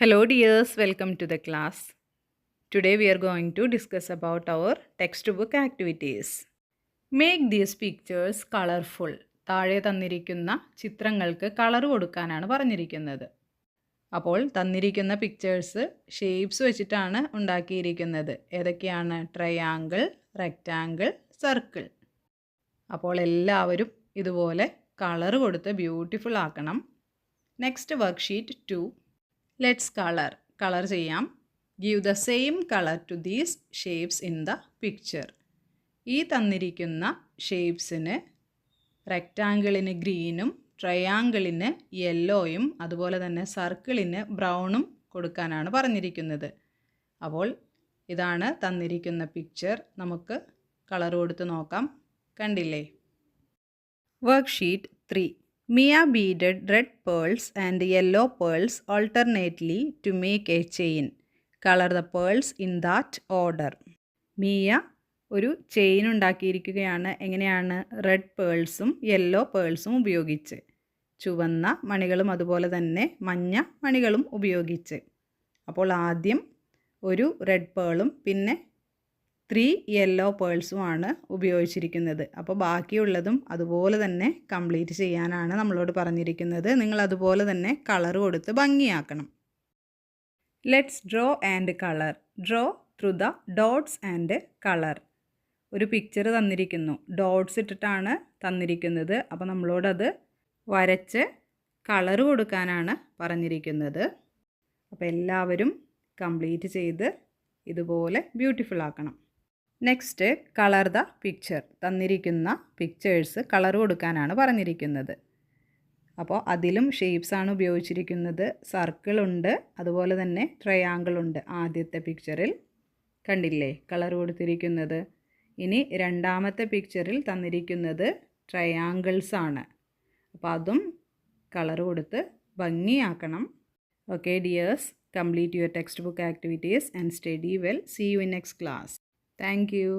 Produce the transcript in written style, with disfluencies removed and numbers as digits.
Hello dears, welcome to the class. Today we are going to discuss about our textbook activities. Make these pictures colorful. താഴെ തന്നിരിക്കുന്ന ചിത്രങ്ങൾക്ക് colour കൊടുക്കാനാണ് പറഞ്ഞിരിക്കുന്നത്. അപ്പോൾ തന്നിരിക്കുന്ന പിക്ചേഴ്സ് ഷേപ്സ് വെച്ചിട്ടാണ് ഉണ്ടാക്കിയിരിക്കുന്നത്. ഏതൊക്കെയാണ്? Triangle, rectangle, circle. അപ്പോൾ എല്ലാവരും ഇതുപോലെ കളർ കൊടുത്ത് ബ്യൂട്ടിഫുൾ ആക്കണം. Next worksheet 2. ലെറ്റ്സ് കളർ ചെയ്യാം. Give the same colour to these shapes in the picture. ഈ തന്നിരിക്കുന്ന ഷേപ്സിന് റെക്റ്റാങ്കിളിന് ഗ്രീനും ട്രയാങ്കിളിന് യെല്ലോയും അതുപോലെ തന്നെ സർക്കിളിന് ബ്രൗണും കൊടുക്കാനാണ് പറഞ്ഞിരിക്കുന്നത്. അപ്പോൾ ഇതാണ് തന്നിരിക്കുന്ന പിക്ചർ. നമുക്ക് കളർ കൊടുത്ത് നോക്കാം. കണ്ടില്ലേ? Worksheet 3. Mia beaded red pearls and yellow pearls alternately to make a chain. Color the pearls in that order. Mia ഒരു ചെയിൻ ഉണ്ടാക്കിയിരിക്കുകയാണ്. എങ്ങനെയാണ്? റെഡ് പേൾസും യെല്ലോ പേൾസും ഉപയോഗിച്ച്, ചുവന്ന മണികളും അതുപോലെ തന്നെ മഞ്ഞ മണികളും ഉപയോഗിച്ച്. അപ്പോൾ ആദ്യം ഒരു റെഡ് പേളും പിന്നെ 3 യെല്ലോ പേൾസുമാണ് ഉപയോഗിച്ചിരിക്കുന്നത്. അപ്പോൾ ബാക്കിയുള്ളതും അതുപോലെ തന്നെ കംപ്ലീറ്റ് ചെയ്യാനാണ് നമ്മളോട് പറഞ്ഞിരിക്കുന്നത്. നിങ്ങൾ അതുപോലെ തന്നെ കളർ കൊടുത്ത് ഭംഗിയാക്കണം. Let's draw and colour. Draw through the dots and colour. ഒരു പിക്ചർ തന്നിരിക്കുന്നു, ഡോട്ട്സ് ഇട്ടിട്ടാണ് തന്നിരിക്കുന്നത്. അപ്പോൾ നമ്മളോടത് വരച്ച് കളർ കൊടുക്കാനാണ് പറഞ്ഞിരിക്കുന്നത്. അപ്പോൾ എല്ലാവരും കംപ്ലീറ്റ് ചെയ്ത് ഇതുപോലെ ബ്യൂട്ടിഫുൾ ആക്കണം. Next colour the picture. തന്നിരിക്കുന്ന പിക്ചേഴ്സ് കളർ കൊടുക്കാനാണ് പറഞ്ഞിരിക്കുന്നത്. അപ്പോൾ അതിലും ഷേപ്സാണ് ഉപയോഗിച്ചിരിക്കുന്നത്. സർക്കിളുണ്ട്, അതുപോലെ തന്നെ ട്രയാങ്കിളുണ്ട്. ആദ്യത്തെ പിക്ചറിൽ കണ്ടില്ലേ കളർ കൊടുത്തിരിക്കുന്നത്. ഇനി രണ്ടാമത്തെ പിക്ചറിൽ തന്നിരിക്കുന്നത് ട്രയാങ്കിൾസ് ആണ്. അപ്പോൾ അതും കളർ കൊടുത്ത് ഭംഗിയാക്കണം. Okay dears, complete your textbook activities and study well. See you in next class. Thank you.